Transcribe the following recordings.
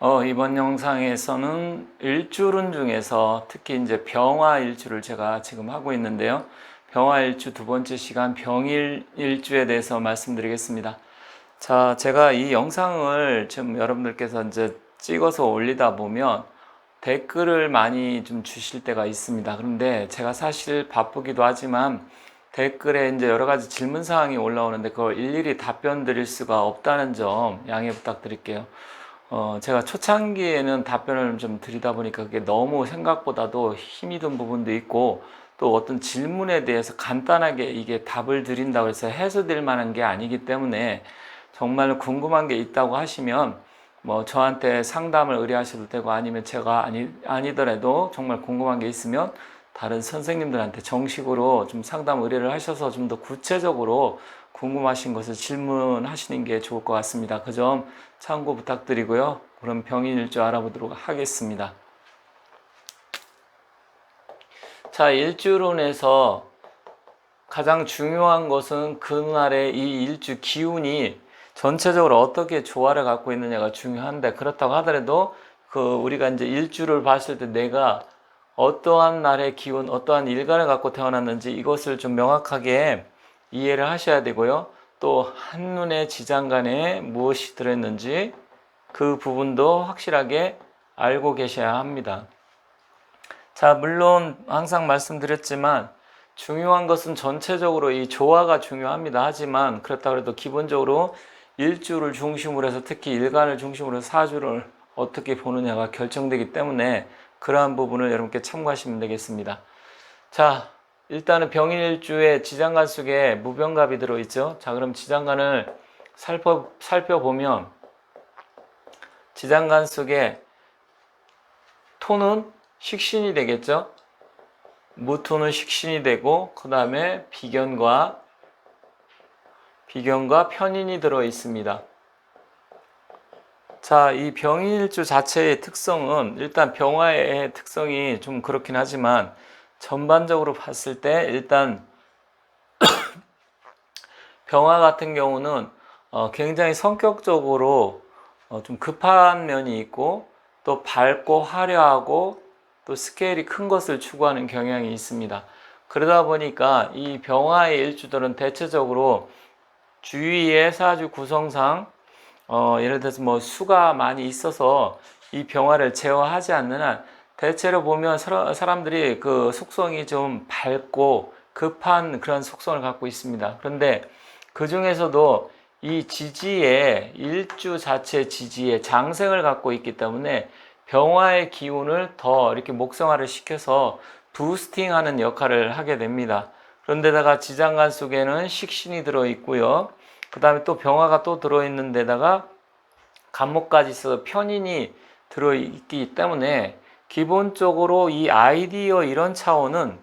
이번 영상에서는 일주론 중에서 특히 이제 병화일주를 제가 지금 하고 있는데요. 병화일주 두 번째 시간 병일일주에 대해서 말씀드리겠습니다. 자, 제가 이 영상을 지금 여러분들께서 이제 찍어서 올리다 보면 댓글을 많이 좀 주실 때가 있습니다. 그런데 제가 사실 바쁘기도 하지만 댓글에 이제 여러 가지 질문 사항이 올라오는데 그걸 일일이 답변 드릴 수가 없다는 점 양해 부탁드릴게요. 제가 초창기에는 답변을 좀 드리다 보니까 그게 너무 생각보다도 힘이 든 부분도 있고 또 어떤 질문에 대해서 간단하게 이게 답을 드린다고 해서 해소될 만한 게 아니기 때문에 정말 궁금한 게 있다고 하시면 뭐 저한테 상담을 의뢰하셔도 되고 아니면 제가 아니더라도 정말 궁금한 게 있으면 다른 선생님들한테 정식으로 좀 상담 의뢰를 하셔서 좀 더 구체적으로 궁금하신 것을 질문하시는 게 좋을 것 같습니다. 그 점 참고 부탁드리고요. 그럼 병인일주 알아보도록 하겠습니다. 자, 일주론에서 가장 중요한 것은 그날의 이 일주 기운이 전체적으로 어떻게 조화를 갖고 있느냐가 중요한데, 그렇다고 하더라도 우리가 이제 일주를 봤을 때 내가 어떠한 날의 기운, 어떠한 일간을 갖고 태어났는지 이것을 좀 명확하게 이해를 하셔야 되고요. 또 한눈에 지장간에 무엇이 들어있는지 그 부분도 확실하게 알고 계셔야 합니다. 자, 물론 항상 말씀드렸지만 중요한 것은 전체적으로 이 조화가 중요합니다. 하지만 그렇다고 해도 기본적으로 일주를 중심으로 해서 특히 일간을 중심으로 해서 사주를 어떻게 보느냐가 결정되기 때문에 그러한 부분을 여러분께 참고하시면 되겠습니다. 자, 일단은 병인일주에 지장간 속에 무병갑이 들어있죠. 자, 그럼 지장간을 살펴보면 지장간 속에 토는 식신이 되겠죠. 무토는 식신이 되고 그 다음에 비견과 편인이 들어 있습니다. 자, 이 병인일주 자체의 특성은 일단 병화의 특성이 좀 그렇긴 하지만 전반적으로 봤을 때 일단 병화 같은 경우는 굉장히 성격적으로 좀 급한 면이 있고 또 밝고 화려하고 또 스케일이 큰 것을 추구하는 경향이 있습니다. 그러다 보니까 이 병화의 일주들은 대체적으로 주위의 사주 구성상 예를 들어서 뭐 수가 많이 있어서 이 병화를 제어하지 않는 한 대체로 보면 사람들이 그 속성이 좀 밝고 급한 그런 속성을 갖고 있습니다. 그런데 그 중에서도 이 지지에 일주 자체 지지에 장생을 갖고 있기 때문에 병화의 기운을 더 이렇게 목성화를 시켜서 부스팅하는 역할을 하게 됩니다. 그런데다가 지장간 속에는 식신이 들어 있고요. 그 다음에 또 병화가 또 들어있는 데다가 간목까지 있어서 편인이 들어있기 때문에 기본적으로 이 아이디어 이런 차원은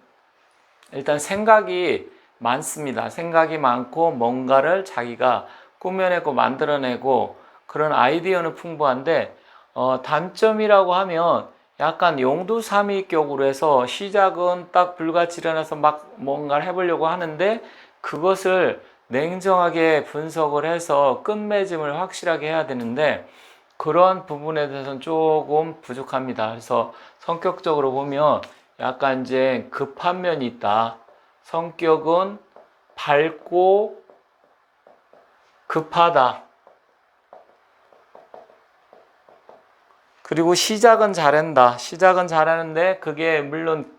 일단 생각이 많습니다. 생각이 많고 뭔가를 자기가 꾸며내고 만들어내고 그런 아이디어는 풍부한데 단점이라고 하면 약간 용두사미격으로 해서 시작은 딱 불같이 일어나서 막 뭔가를 해보려고 하는데 그것을 냉정하게 분석을 해서 끝맺음을 확실하게 해야 되는데 그러한 부분에 대해서는 조금 부족합니다. 그래서 성격적으로 보면 약간 이제 급한 면이 있다. 성격은 밝고 급하다. 그리고 시작은 잘한다. 시작은 잘하는데 그게 물론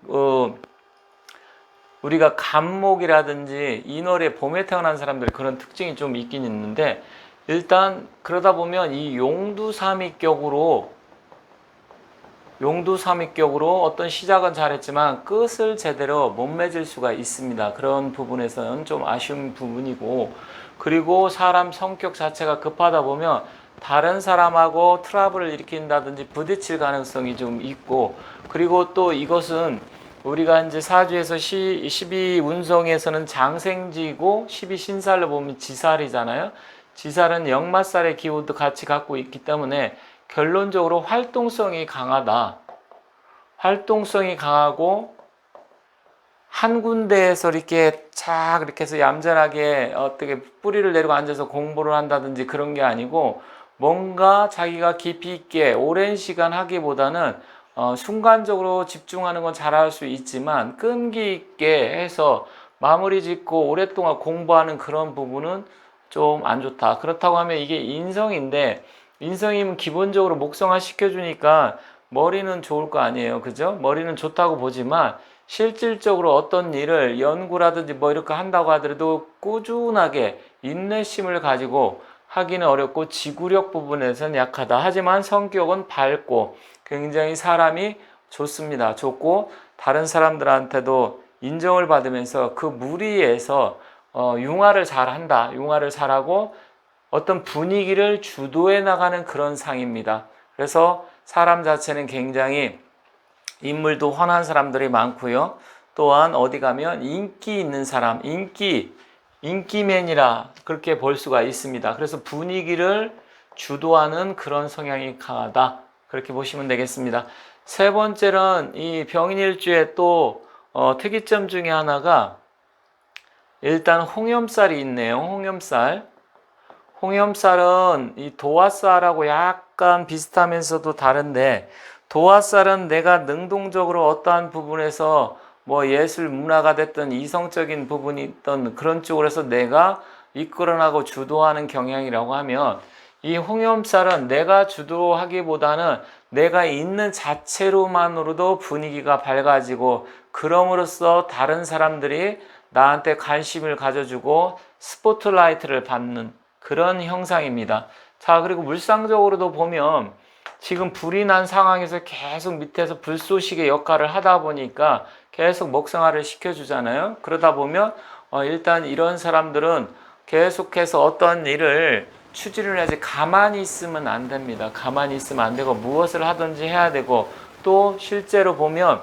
우리가 간목이라든지 인월에 봄에 태어난 사람들 그런 특징이 좀 있긴 있는데 일단 그러다 보면 이 용두삼위격으로 어떤 시작은 잘했지만 끝을 제대로 못 맺을 수가 있습니다. 그런 부분에서는 좀 아쉬운 부분이고 그리고 사람 성격 자체가 급하다 보면 다른 사람하고 트러블을 일으킨다든지 부딪힐 가능성이 좀 있고 그리고 또 이것은 우리가 이제 사주에서 12운성에서는 장생지고 12신살로 보면 지살이잖아요. 지살은 역마살의 기운도 같이 갖고 있기 때문에 결론적으로 활동성이 강하다. 활동성이 강하고 한 군데에서 이렇게 이렇게 해서 얌전하게 어떻게 뿌리를 내리고 앉아서 공부를 한다든지 그런 게 아니고 뭔가 자기가 깊이 있게 오랜 시간 하기보다는 순간적으로 집중하는 건 잘할 수 있지만 끈기 있게 해서 마무리 짓고 오랫동안 공부하는 그런 부분은 좀 안 좋다. 그렇다고 하면 이게 인성인데, 인성이면 기본적으로 목성화 시켜주니까 머리는 좋을 거 아니에요. 그죠? 머리는 좋다고 보지만 실질적으로 어떤 일을 연구라든지 뭐 이렇게 한다고 하더라도 꾸준하게 인내심을 가지고 하기는 어렵고 지구력 부분에서는 약하다. 하지만 성격은 밝고 굉장히 사람이 좋습니다. 좋고 다른 사람들한테도 인정을 받으면서 그 무리에서 융화를 잘한다. 융화를 잘하고 어떤 분위기를 주도해 나가는 그런 상입니다. 그래서 사람 자체는 굉장히 인물도 훤한 사람들이 많고요. 또한 어디 가면 인기 있는 사람, 인기맨이라 그렇게 볼 수가 있습니다. 그래서 분위기를 주도하는 그런 성향이 강하다. 그렇게 보시면 되겠습니다. 세 번째는 이 병인일주의 또 특이점 중에 하나가 일단 홍염살이 있네요. 홍염살은 이 도화살하고 약간 비슷하면서도 다른데, 도화살은 내가 능동적으로 어떠한 부분에서 뭐 예술 문화가 됐던 이성적인 부분이 있던 그런 쪽으로 해서 내가 이끌어나고 주도하는 경향이라고 하면, 이 홍염살은 내가 주도하기보다는 내가 있는 자체로만으로도 분위기가 밝아지고 그럼으로써 다른 사람들이 나한테 관심을 가져주고 스포트라이트를 받는 그런 형상입니다. 자, 그리고 물상적으로도 보면 지금 불이 난 상황에서 계속 밑에서 불쏘시개 역할을 하다 보니까 계속 먹성화를 시켜주잖아요. 그러다 보면 일단 이런 사람들은 계속해서 어떤 일을 추진을 해야지 가만히 있으면 안 됩니다. 가만히 있으면 안 되고 무엇을 하든지 해야 되고, 또 실제로 보면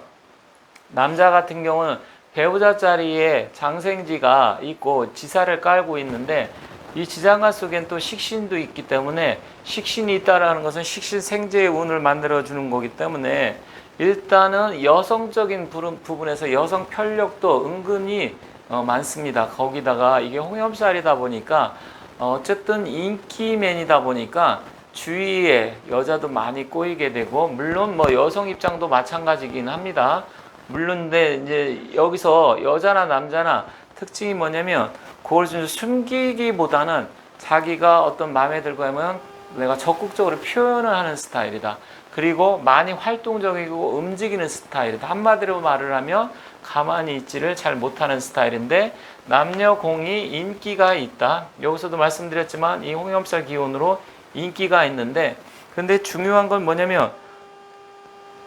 남자 같은 경우는 배우자 자리에 장생지가 있고 지사를 깔고 있는데, 이 지장간 속엔 또 식신도 있기 때문에, 식신이 있다라는 것은 식신생재의 운을 만들어주는 거기 때문에 일단은 여성적인 부분에서 여성 편력도 은근히 많습니다. 거기다가 이게 홍염살이다 보니까 어쨌든 인기맨이다 보니까 주위에 여자도 많이 꼬이게 되고, 물론 뭐 여성 입장도 마찬가지긴 합니다. 물론 근데 이제 여기서 여자나 남자나 특징이 뭐냐면, 그걸 좀 숨기기보다는 자기가 어떤 마음에 들고 하면 내가 적극적으로 표현을 하는 스타일이다. 그리고 많이 활동적이고 움직이는 스타일이다. 한마디로 말을 하면 가만히 있지를 잘 못하는 스타일인데, 남녀 공이 인기가 있다. 여기서도 말씀드렸지만 이 홍염살 기운으로 인기가 있는데, 근데 중요한 건 뭐냐면,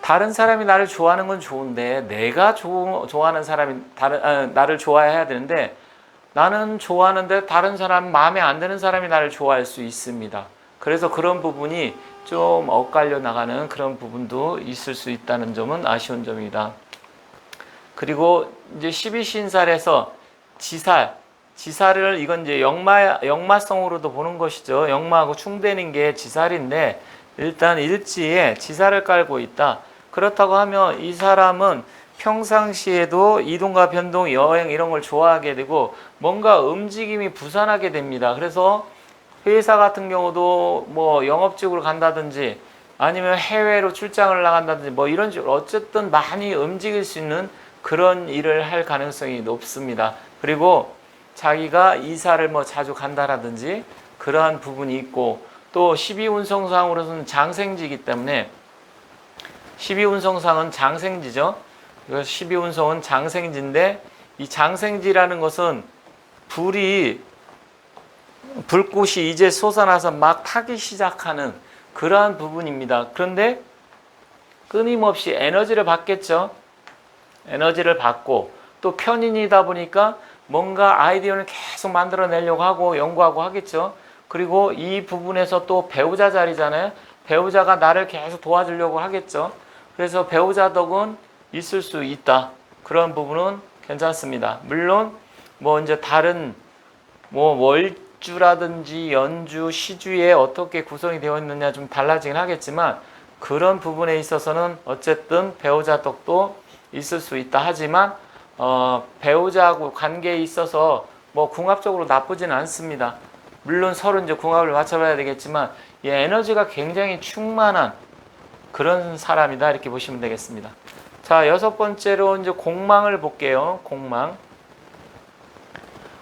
다른 사람이 나를 좋아하는 건 좋은데 내가 좋아하는 사람이 나를 좋아해야 되는데, 나는 좋아하는데 다른 사람, 마음에 안 드는 사람이 나를 좋아할 수 있습니다. 그래서 그런 부분이 좀 엇갈려 나가는 그런 부분도 있을 수 있다는 점은 아쉬운 점입니다. 그리고 이제 12신살에서 지살을 이건 이제 역마성으로도 보는 것이죠. 역마하고 충되는 게 지살인데, 일단 일지에 지살을 깔고 있다. 그렇다고 하면 이 사람은 평상시에도 이동과 변동, 여행 이런 걸 좋아하게 되고 뭔가 움직임이 부산하게 됩니다. 그래서 회사 같은 경우도 뭐 영업직으로 간다든지 아니면 해외로 출장을 나간다든지 뭐 이런 식으로 어쨌든 많이 움직일 수 있는 그런 일을 할 가능성이 높습니다. 그리고 자기가 이사를 뭐 자주 간다라든지 그러한 부분이 있고, 또 12운성상으로서는 장생지이기 때문에, 12운성상은 장생지죠. 12운성은 장생지인데, 이 장생지라는 것은 불꽃이 이제 솟아나서 막 타기 시작하는 그러한 부분입니다. 그런데 끊임없이 에너지를 받겠죠. 에너지를 받고 또 편인이다 보니까 뭔가 아이디어를 계속 만들어내려고 하고 연구하고 하겠죠. 그리고 이 부분에서 또 배우자 자리잖아요. 배우자가 나를 계속 도와주려고 하겠죠. 그래서 배우자 덕은 있을 수 있다. 그런 부분은 괜찮습니다. 물론 뭐 이제 다른 뭐 월주라든지 연주, 시주에 어떻게 구성이 되어 있느냐 좀 달라지긴 하겠지만, 그런 부분에 있어서는 어쨌든 배우자 덕도 있을 수 있다. 하지만 배우자하고 관계에 있어서 뭐 궁합적으로 나쁘지는 않습니다. 물론 서로 이제 궁합을 맞춰봐야 되겠지만, 에너지가 굉장히 충만한 그런 사람이다 이렇게 보시면 되겠습니다. 자, 여섯 번째로 이제 공망을 볼게요.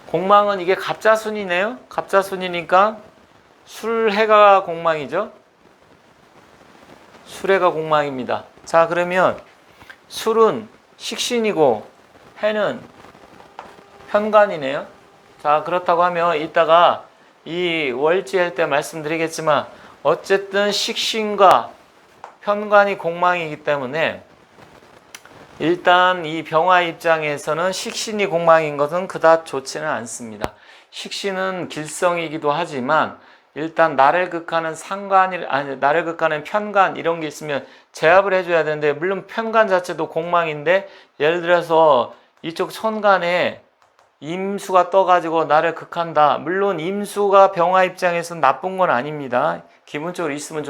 공망은 이게 갑자순이네요. 갑자순이니까 술해가 공망이죠. 술해가 공망입니다. 자, 그러면 술은 식신이고 해는 편관이네요. 자, 그렇다고 하면 이따가 이 월지 할 때 말씀드리겠지만 어쨌든 식신과 편관이 공망이기 때문에 일단 이 병화 입장에서는 식신이 공망인 것은 그다지 좋지는 않습니다. 식신은 길성이기도 하지만 일단 나를 극하는 나를 극하는 편관 이런 게 있으면 제압을 해줘야 되는데, 물론 편관 자체도 공망인데 예를 들어서 이쪽 천간에 임수가 떠가지고 나를 극한다. 물론 임수가 병화 입장에서는 나쁜 건 아닙니다. 기본적으로 있으면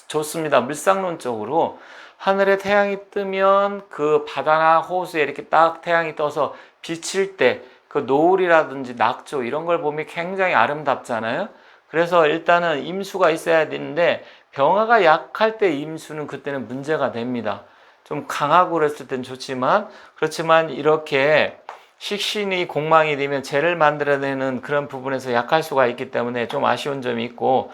좋습니다. 물상론적으로 하늘에 태양이 뜨면 그 바다나 호수에 이렇게 딱 태양이 떠서 비칠 때 그 노을이라든지 낙조 이런 걸 보면 굉장히 아름답잖아요. 그래서 일단은 임수가 있어야 되는데 병화가 약할 때 임수는 그때는 문제가 됩니다. 좀 강하고 그랬을 땐 좋지만, 그렇지만 이렇게 식신이 공망이 되면 재를 만들어내는 그런 부분에서 약할 수가 있기 때문에 좀 아쉬운 점이 있고,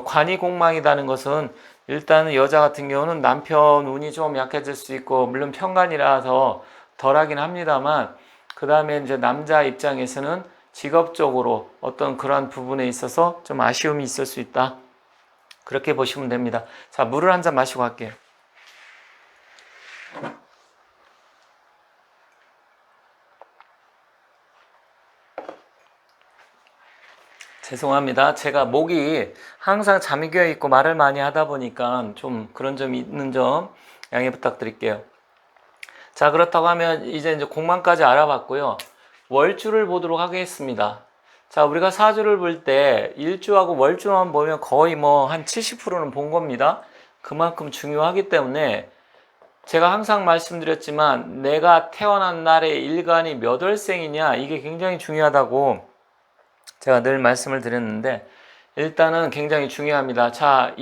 관이 공망이라는 것은 일단은 여자 같은 경우는 남편 운이 좀 약해질 수 있고, 물론 편관이라서 덜하긴 합니다만, 그 다음에 이제 남자 입장에서는 직업적으로 어떤 그러한 부분에 있어서 좀 아쉬움이 있을 수 있다. 그렇게 보시면 됩니다. 자, 물을 한 잔 마시고 갈게요. 죄송합니다. 제가 목이 항상 잠이 껴 있고 말을 많이 하다 보니까 좀 그런 점이 있는 점 양해 부탁드릴게요. 자, 그렇다고 하면 이제 공망까지 알아봤고요. 월주를 보도록 하겠습니다. 자, 우리가 사주를 볼 때 일주하고 월주만 보면 거의 뭐 한 70%는 본 겁니다. 그만큼 중요하기 때문에 제가 항상 말씀드렸지만 내가 태어난 날의 일간이 몇 월생이냐 이게 굉장히 중요하다고 제가 늘 말씀을 드렸는데, 일단은 굉장히 중요합니다. 자,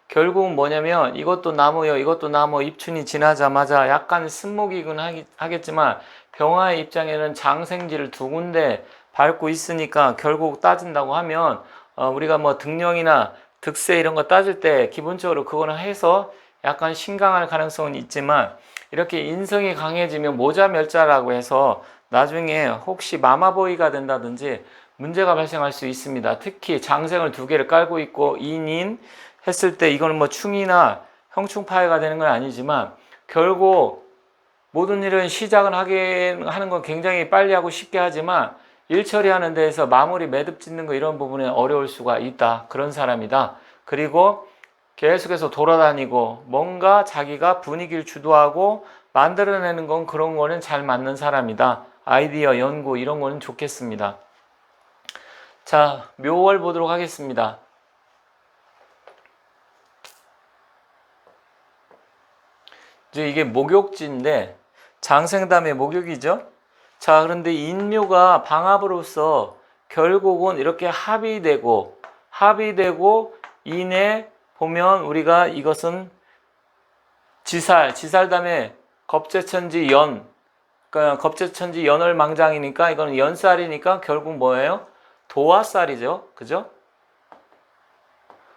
결국은 뭐냐면 이것도 나무요, 이것도 나무, 입춘이 지나자마자 약간 쓴목이긴 하겠지만 병화의 입장에는 장생지를 두 군데 밟고 있으니까 결국 따진다고 하면 우리가 뭐 등령이나 득세 이런 거 따질 때 기본적으로 그거는 해서 약간 신강할 가능성은 있지만, 이렇게 인성이 강해지면 모자멸자라고 해서 나중에 혹시 마마보이가 된다든지 문제가 발생할 수 있습니다. 특히 장생을 두 개를 깔고 있고 인인 했을 때 이거는 뭐 충이나 형충파해가 되는 건 아니지만 결국 모든 일은 시작은 하는 건 굉장히 빨리 하고 쉽게 하지만 일 처리하는 데에서 마무리 매듭 짓는 거 이런 부분에 어려울 수가 있다. 그런 사람이다. 그리고 계속해서 돌아다니고 뭔가 자기가 분위기를 주도하고 만들어내는 건 그런 거는 잘 맞는 사람이다. 아이디어, 연구 이런 거는 좋겠습니다. 자, 묘월 보도록 하겠습니다. 이제 이게 목욕지인데 장생 다음에 목욕이죠. 자, 그런데 인묘가 방합으로서 결국은 이렇게 합의되고 인에 보면 우리가 이것은 지살 다음에 겁재천지 연, 그러니까 겁재천지 연월망장이니까 이거는 연살이니까 결국 뭐예요? 도화살이죠. 그죠?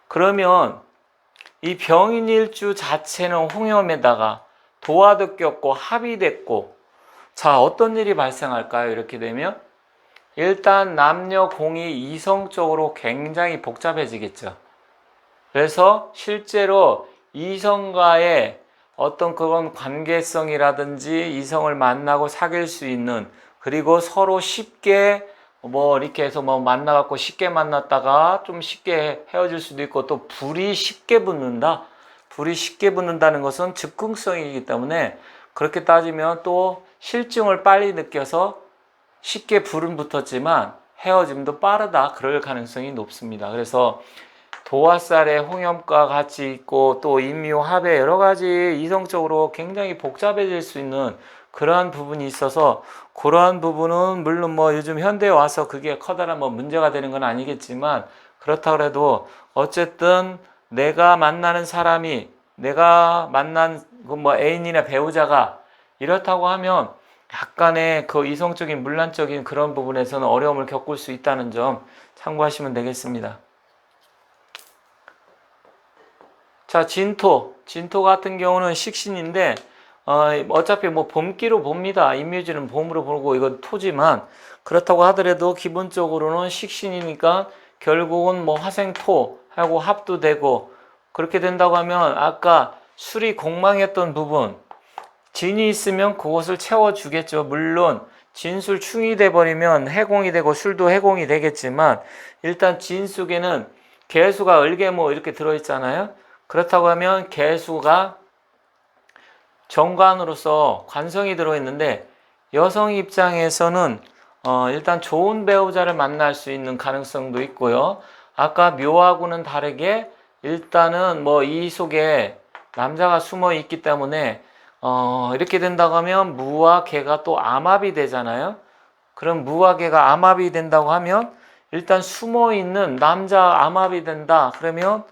그러면 이 병인일주 자체는 홍염에다가 도화도 꼈고 합이 됐고, 자, 어떤 일이 발생할까요? 이렇게 되면 일단 남녀 공이 이성적으로 굉장히 복잡해지겠죠. 그래서 실제로 이성과의 어떤 그런 관계성이라든지 이성을 만나고 사귈 수 있는, 그리고 서로 쉽게 뭐 이렇게 해서 뭐 만나갖고 쉽게 만났다가 좀 쉽게 헤어질 수도 있고, 또 불이 쉽게 붙는다. 불이 쉽게 붙는다는 것은 즉흥성이기 때문에 그렇게 따지면 또 실증을 빨리 느껴서 쉽게 불은 붙었지만 헤어짐도 빠르다. 그럴 가능성이 높습니다. 그래서 도화살에 홍염과 같이 있고 또 인묘합에 여러 가지 이성적으로 굉장히 복잡해질 수 있는 그러한 부분이 있어서, 그러한 부분은 물론 뭐 요즘 현대에 와서 그게 커다란 뭐 문제가 되는 건 아니겠지만 그렇다고 해도 어쨌든 내가 만나는 사람이, 내가 만난 그 뭐 애인이나 배우자가 이렇다고 하면 약간의 그 이성적인 문란적인 그런 부분에서는 어려움을 겪을 수 있다는 점 참고하시면 되겠습니다. 자, 진토 같은 경우는 식신인데 어차피 뭐 봄기로 봅니다. 인묘지는 봄으로 보고 이건 토지만, 그렇다고 하더라도 기본적으로는 식신이니까 결국은 뭐 화생토하고 합도 되고, 그렇게 된다고 하면 아까 술이 공망했던 부분, 진이 있으면 그것을 채워주겠죠. 물론 진술 충이 돼버리면 해공이 되고 술도 해공이 되겠지만, 일단 진 속에는 개수가 을개모 이렇게 들어있잖아요. 그렇다고 하면 개수가 정관으로서 관성이 들어있는데, 여성 입장에서는 일단 좋은 배우자를 만날 수 있는 가능성도 있고요. 아까 묘하고는 다르게 일단은 뭐 이 속에 남자가 숨어 있기 때문에 이렇게 된다고 하면 무와 개가 또 암합이 되잖아요. 그럼 무와 개가 암합이 된다고 하면 일단 숨어 있는 남자 암합이 된다. 그러면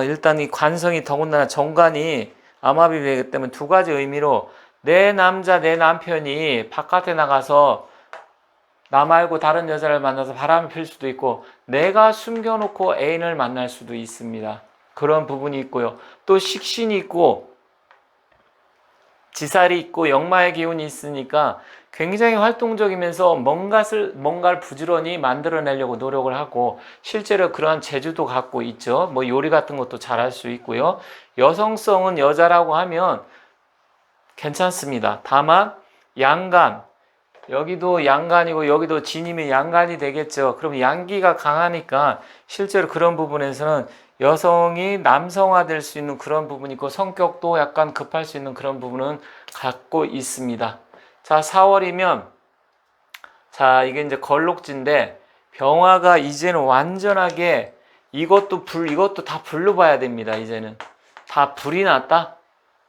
일단 이 관성이 더군다나 정관이 암합이 되기 때문에 두 가지 의미로 내 남자, 내 남편이 바깥에 나가서 나 말고 다른 여자를 만나서 바람을 필 수도 있고, 내가 숨겨놓고 애인을 만날 수도 있습니다. 그런 부분이 있고요. 또 식신이 있고 지살이 있고 역마의 기운이 있으니까 굉장히 활동적이면서 뭔가를 부지런히 만들어내려고 노력을 하고, 실제로 그러한 재주도 갖고 있죠. 뭐 요리 같은 것도 잘할 수 있고요. 여성성은 여자라고 하면 괜찮습니다. 다만 양간, 여기도 양간이고 여기도 진이면 양간이 되겠죠. 그럼 양기가 강하니까 실제로 그런 부분에서는 여성이 남성화될 수 있는 그런 부분이 있고, 성격도 약간 급할 수 있는 그런 부분은 갖고 있습니다. 자, 4월이면, 자, 이게 이제 걸록지인데, 병화가 이제는 완전하게 이것도 다 불로 봐야 됩니다. 이제는 다 불이 났다.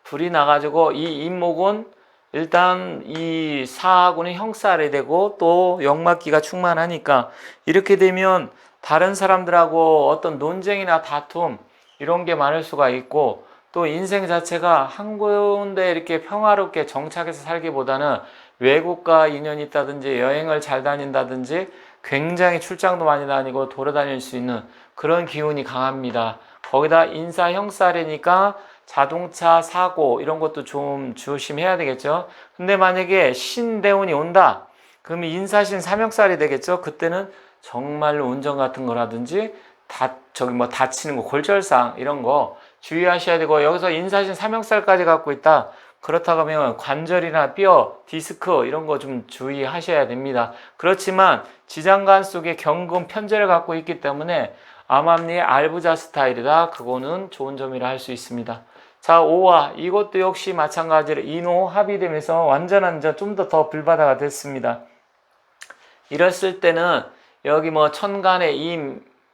불이 나가지고 이 인목은 일단 이 사하고는 형살이 되고 또 역막기가 충만하니까, 이렇게 되면 다른 사람들하고 어떤 논쟁이나 다툼 이런 게 많을 수가 있고, 또 인생 자체가 한 군데 이렇게 평화롭게 정착해서 살기보다는 외국과 인연이 있다든지 여행을 잘 다닌다든지 굉장히 출장도 많이 다니고 돌아다닐 수 있는 그런 기운이 강합니다. 거기다 인사 형살이니까 자동차 사고 이런 것도 좀 조심해야 되겠죠. 근데 만약에 신대운이 온다 그러면 인사신 삼형살이 되겠죠. 그때는 정말로 운전 같은 거라든지 다치는 거, 골절상 이런 거 주의하셔야 되고, 여기서 인사신 삼형살까지 갖고 있다 그렇다고 하면 관절이나 뼈, 디스크 이런 거 좀 주의하셔야 됩니다. 그렇지만 지장간 속에 경금 편제를 갖고 있기 때문에 암암리의 알부자 스타일이다. 그거는 좋은 점이라 할 수 있습니다. 자, 5화 이것도 역시 마찬가지로 인호 합의되면서 완전한 좀 더 불바다가 됐습니다. 이랬을 때는 여기 뭐 천간에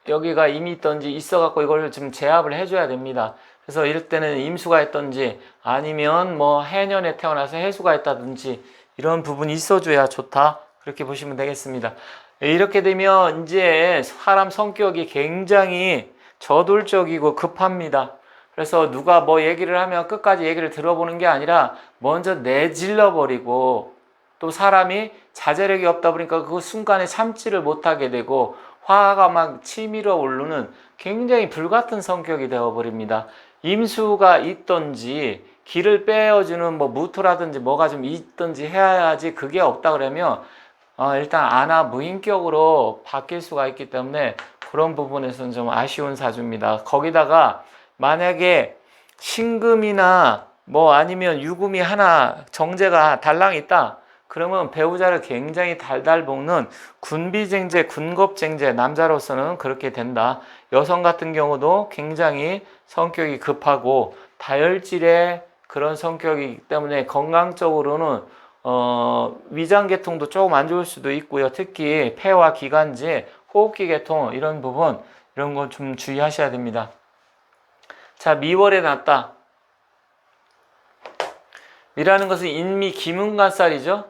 여기가 임이 있던지 있어갖고 이걸 좀 제압을 해줘야 됩니다. 그래서 이럴 때는 임수가 있던지 아니면 뭐 해년에 태어나서 해수가 있다든지 이런 부분이 있어줘야 좋다. 그렇게 보시면 되겠습니다. 이렇게 되면 이제 사람 성격이 굉장히 저돌적이고 급합니다. 그래서 누가 뭐 얘기를 하면 끝까지 얘기를 들어보는 게 아니라 먼저 내질러 버리고, 또 사람이 자제력이 없다 보니까 그 순간에 참지를 못하게 되고 화가 막 치밀어 오르는 굉장히 불같은 성격이 되어버립니다. 임수가 있던지 기를 빼어주는 뭐 무토라든지 뭐가 좀 있던지 해야지, 그게 없다 그러면 일단 안하무인격으로 바뀔 수가 있기 때문에 그런 부분에서는 좀 아쉬운 사주입니다. 거기다가 만약에 신금이나 뭐 아니면 유금이 하나 정제가 달랑 있다 그러면 배우자를 굉장히 달달 볶는 군비쟁제, 군겁쟁제, 남자로서는 그렇게 된다. 여성 같은 경우도 굉장히 성격이 급하고 다혈질의 그런 성격이기 때문에 건강적으로는 위장계통도 조금 안 좋을 수도 있고요. 특히 폐와 기관지, 호흡기 계통 이런 부분, 이런 거 좀 주의하셔야 됩니다. 자, 미월에 났다. 미라는 것은 인미 기문관살이죠.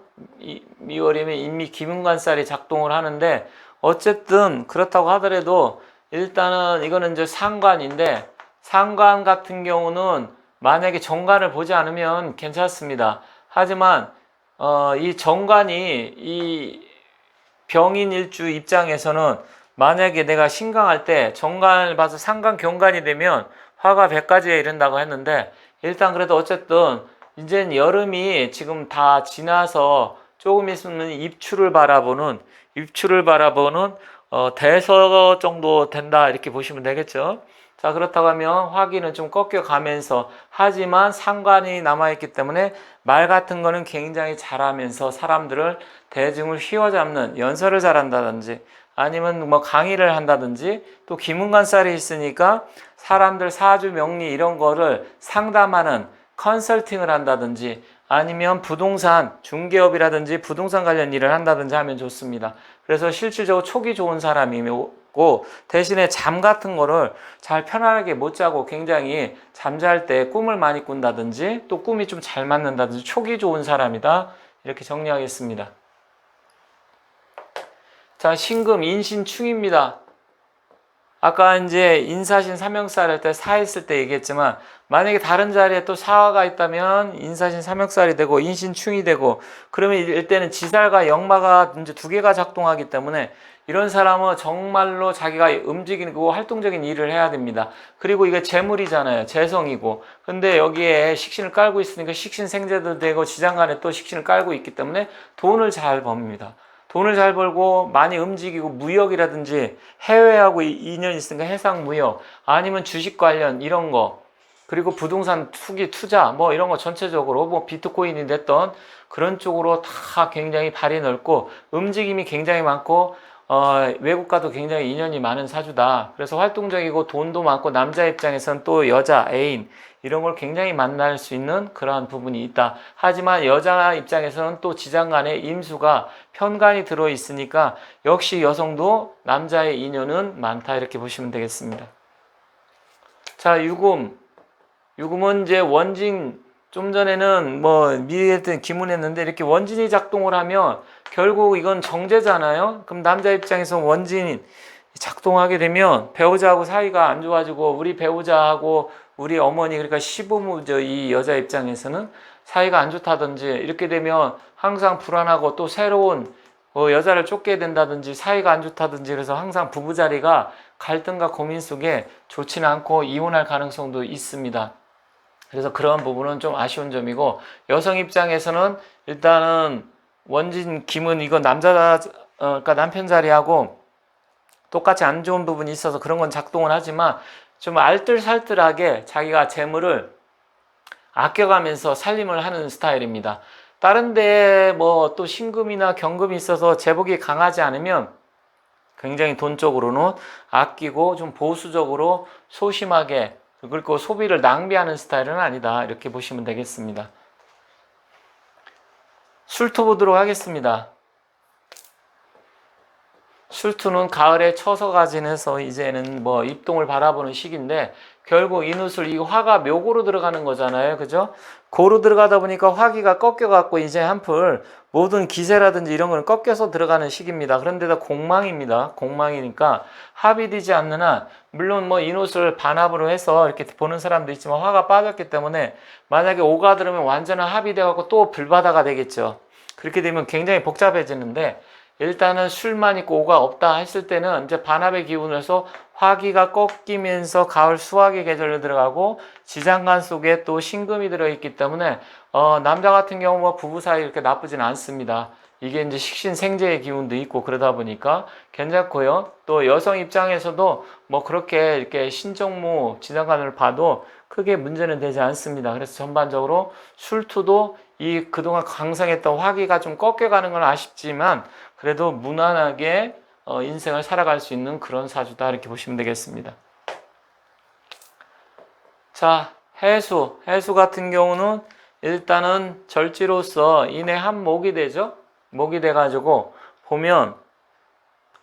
미월이면 인미 기문관살이 작동을 하는데, 어쨌든 그렇다고 하더라도 일단은 이거는 이제 상관인데, 상관 같은 경우는 만약에 정관을 보지 않으면 괜찮습니다. 하지만 이 정관이 이 병인 일주 입장에서는 만약에 내가 신강할 때 정관을 봐서 상관 경관이 되면 화가 100가지에 이른다고 했는데, 일단 그래도 어쨌든 이젠 여름이 지금 다 지나서 조금 있으면 입추를 바라보는 대서 정도 된다, 이렇게 보시면 되겠죠. 자, 그렇다고 하면 화기는 좀 꺾여가면서, 하지만 상관이 남아있기 때문에 말 같은 거는 굉장히 잘하면서 사람들을, 대중을 휘어잡는 연설을 잘한다든지 아니면 뭐 강의를 한다든지, 또 기문관살이 있으니까 사람들 사주 명리 이런 거를 상담하는 컨설팅을 한다든지, 아니면 부동산 중개업이라든지 부동산 관련 일을 한다든지 하면 좋습니다. 그래서 실질적으로 촉이 좋은 사람이고, 대신에 잠 같은 거를 잘 편안하게 못 자고 굉장히 잠잘 때 꿈을 많이 꾼다든지, 또 꿈이 좀 잘 맞는다든지 촉이 좋은 사람이다, 이렇게 정리하겠습니다. 자, 신금 인신충입니다. 아까 이제 인사신 삼형살 할 때 사 있을 때 얘기했지만, 만약에 다른 자리에 또 사화가 있다면 인사신 삼형살이 되고 인신충이 되고, 그러면 이때는 지살과 역마가 이제 두 개가 작동하기 때문에 이런 사람은 정말로 자기가 움직이고 활동적인 일을 해야 됩니다. 그리고 이게 재물이잖아요. 재성이고. 근데 여기에 식신을 깔고 있으니까 식신생재도 되고 지장간에 또 식신을 깔고 있기 때문에 돈을 잘 법니다. 돈을 잘 벌고 많이 움직이고, 무역이라든지 해외하고 인연이 있으니까 해상 무역, 아니면 주식 관련 이런 거, 그리고 부동산 투기 투자 뭐 이런 거 전체적으로 뭐 비트코인이 됐던 그런 쪽으로 다 굉장히 발이 넓고 움직임이 굉장히 많고, 외국과도 굉장히 인연이 많은 사주다. 그래서 활동적이고 돈도 많고, 남자 입장에서는 또 여자 애인 이런 걸 굉장히 만날 수 있는 그러한 부분이 있다. 하지만 여자 입장에서는 또 지장간에 임수가 편간이 들어 있으니까 역시 여성도 남자의 인연은 많다, 이렇게 보시면 되겠습니다. 자, 유금은 이제 원진, 좀 전에는 뭐 미했던 기문했는데, 이렇게 원진이 작동을 하면 결국 이건 정제잖아요. 그럼 남자 입장에서 원진이 작동하게 되면 배우자하고 사이가 안 좋아지고, 우리 배우자하고 우리 어머니, 그러니까 시부모죠, 이 여자 입장에서는 사이가 안 좋다든지, 이렇게 되면 항상 불안하고, 또 새로운 여자를 쫓게 된다든지 사이가 안 좋다든지, 그래서 항상 부부자리가 갈등과 고민 속에 좋지는 않고 이혼할 가능성도 있습니다. 그래서 그런 부분은 좀 아쉬운 점이고, 여성 입장에서는 일단은 원진 김은 이거 그러니까 남편 자리하고 똑같이 안 좋은 부분이 있어서 그런 건 작동을 하지만, 좀 알뜰살뜰하게 자기가 재물을 아껴가면서 살림을 하는 스타일입니다. 다른데 뭐 또 신금이나 경금이 있어서 재복이 강하지 않으면 굉장히 돈 쪽으로는 아끼고 좀 보수적으로 소심하게, 그리고 소비를 낭비하는 스타일은 아니다, 이렇게 보시면 되겠습니다. 술토 보도록 하겠습니다. 술투는 가을에 처서가진해서 이제는 뭐 입동을 바라보는 시기인데, 결국 이누술, 이 화가 묘고로 들어가는 거잖아요. 그죠? 고로 들어가다 보니까 화기가 꺾여갖고 이제 한풀 모든 기세라든지 이런 거는 꺾여서 들어가는 시기입니다. 그런데다 공망입니다. 공망이니까 합이 되지 않는 한, 물론 뭐 이누술 반합으로 해서 이렇게 보는 사람도 있지만 화가 빠졌기 때문에 만약에 오가 들으면 완전한 합이 돼갖고 또 불바다가 되겠죠. 그렇게 되면 굉장히 복잡해지는데, 일단은 술만 있고 오가 없다 했을 때는 이제 반합의 기운에서 화기가 꺾이면서 가을 수확의 계절로 들어가고, 지장간 속에 또 신금이 들어있기 때문에 남자 같은 경우 뭐 부부 사이 이렇게 나쁘진 않습니다. 이게 이제 식신생재의 기운도 있고 그러다 보니까 괜찮고요. 또 여성 입장에서도 뭐 그렇게 이렇게 신정무 지장간을 봐도 크게 문제는 되지 않습니다. 그래서 전반적으로 술투도 이 그동안 강성했던 화기가 좀 꺾여가는 건 아쉽지만, 그래도 무난하게 인생을 살아갈 수 있는 그런 사주다, 이렇게 보시면 되겠습니다. 자, 해수 같은 경우는 일단은 절지로서 인해 한목이 되죠. 목이 돼가지고 보면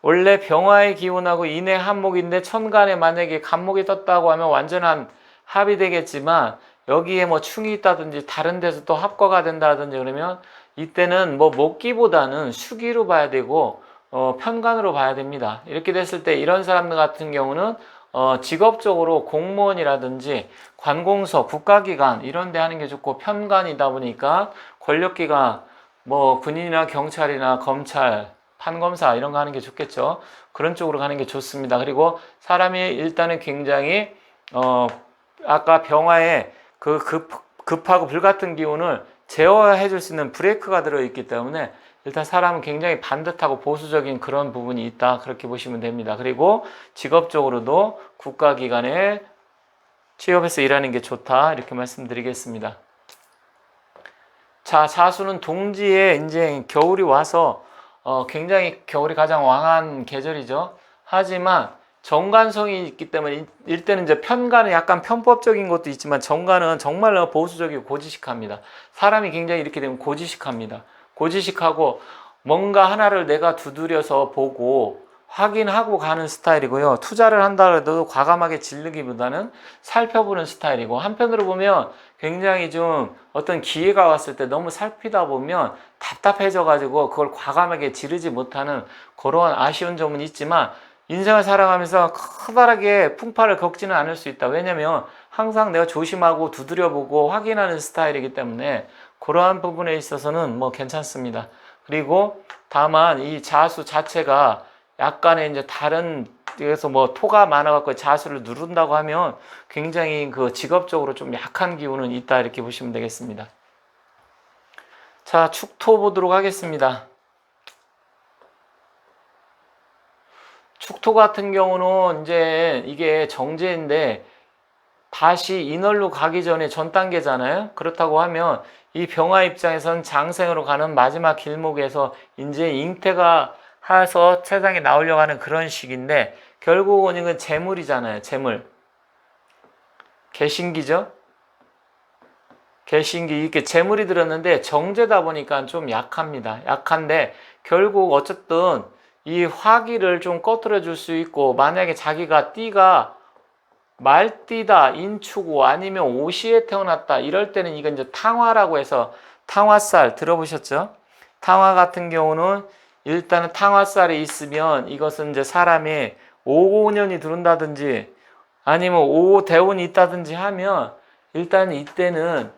원래 병화의 기운하고 인해 한목인데, 천간에 만약에 간목이 떴다고 하면 완전한 합이 되겠지만, 여기에 뭐 충이 있다든지 다른 데서 또 합과가 된다든지 그러면 이때는 뭐 목기보다는 수기로 봐야 되고, 편관으로 봐야 됩니다. 이렇게 됐을 때 이런 사람들 같은 경우는 직업적으로 공무원이라든지 관공서, 국가기관 이런 데 하는 게 좋고, 편관이다 보니까 권력기관, 뭐 군인이나 경찰이나 검찰, 판검사 이런 거 하는 게 좋겠죠. 그런 쪽으로 가는 게 좋습니다. 그리고 사람이 일단은 굉장히 아까 병화에 그 급하고 불같은 기운을 제어해 줄 수 있는 브레이크가 들어있기 때문에 일단 사람은 굉장히 반듯하고 보수적인 그런 부분이 있다, 그렇게 보시면 됩니다. 그리고 직업적으로도 국가기관에 취업해서 일하는 게 좋다, 이렇게 말씀드리겠습니다. 자, 자수는 동지에 이제 겨울이 와서 굉장히 겨울이 가장 왕한 계절이죠. 하지만 정관성이 있기 때문에 일때는 이제 편관은 약간 편법적인 것도 있지만 정관은 정말로 보수적이고 고지식합니다. 사람이 굉장히 이렇게 되면 고지식합니다. 고지식하고 뭔가 하나를 내가 두드려서 보고 확인하고 가는 스타일이고요. 투자를 한다 해도 과감하게 지르기보다는 살펴보는 스타일이고, 한편으로 보면 굉장히 좀 어떤 기회가 왔을 때 너무 살피다 보면 답답해져 가지고 그걸 과감하게 지르지 못하는 그런 아쉬운 점은 있지만, 인생을 살아가면서 커다랗게 풍파를 겪지는 않을 수 있다. 왜냐면 항상 내가 조심하고 두드려보고 확인하는 스타일이기 때문에 그러한 부분에 있어서는 뭐 괜찮습니다. 그리고 다만 이 자수 자체가 약간의 이제 다른, 그래서 뭐 토가 많아갖고 자수를 누른다고 하면 굉장히 그 직업적으로 좀 약한 기운은 있다, 이렇게 보시면 되겠습니다. 자, 축토 보도록 하겠습니다. 축토 같은 경우는 이제 이게 정제인데 다시 인월로 가기 전에 전 단계잖아요. 그렇다고 하면 이 병화 입장에선 장생으로 가는 마지막 길목에서 이제 잉태가 해서 세상에 나오려고 하는 그런 시기인데, 결국은 이건 재물이잖아요. 재물. 개신기죠. 개신기, 이렇게 재물이 들었는데 정제다 보니까 좀 약합니다. 약한데 결국 어쨌든 이 화기를 좀 꺼트려 줄 수 있고, 만약에 자기가 띠가 말띠다, 인추고 아니면 오시에 태어났다 이럴 때는 이건 이제 탕화라고 해서, 탕화살 들어보셨죠? 탕화 같은 경우는 일단은 탕화살이 있으면 이것은 이제 사람이 오고년이 들어온다든지 아니면 오대운이 있다든지 하면 일단 이때는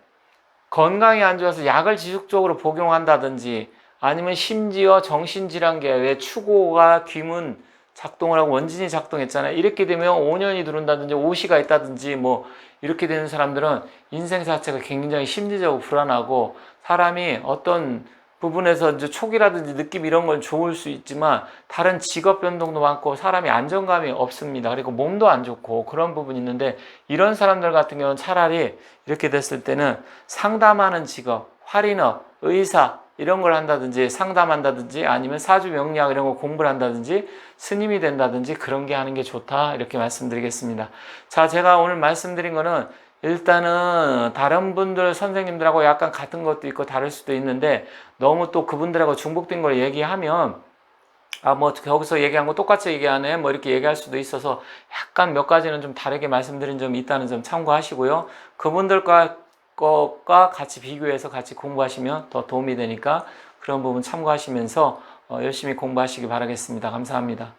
건강이 안 좋아서 약을 지속적으로 복용한다든지, 아니면 심지어 정신질환계, 왜 추고가 귀문 작동을 하고 원진이 작동했잖아요. 이렇게 되면 5년이 들어온다든지 오시가 있다든지 뭐 이렇게 되는 사람들은 인생 자체가 굉장히 심리적으로 불안하고, 사람이 어떤 부분에서 이제 촉이라든지 느낌 이런 건 좋을 수 있지만 다른 직업 변동도 많고 사람이 안정감이 없습니다. 그리고 몸도 안 좋고 그런 부분이 있는데, 이런 사람들 같은 경우는 차라리 이렇게 됐을 때는 상담하는 직업, 할인업, 의사 이런 걸 한다든지, 상담한다든지 아니면 사주 명리학 이런 거 공부를 한다든지 스님이 된다든지 그런 게 하는 게 좋다, 이렇게 말씀드리겠습니다. 자, 제가 오늘 말씀드린 거는 일단은 다른 분들 선생님들하고 약간 같은 것도 있고 다를 수도 있는데, 너무 또 그분들하고 중복된 걸 얘기하면 뭐 거기서 얘기한 거 똑같이 얘기하네 뭐 이렇게 얘기할 수도 있어서 약간 몇 가지는 좀 다르게 말씀드린 점이 있다는 점 참고하시고요. 그분들과 것과 같이 비교해서 같이 공부하시면 더 도움이 되니까 그런 부분 참고하시면서 열심히 공부하시기 바라겠습니다. 감사합니다.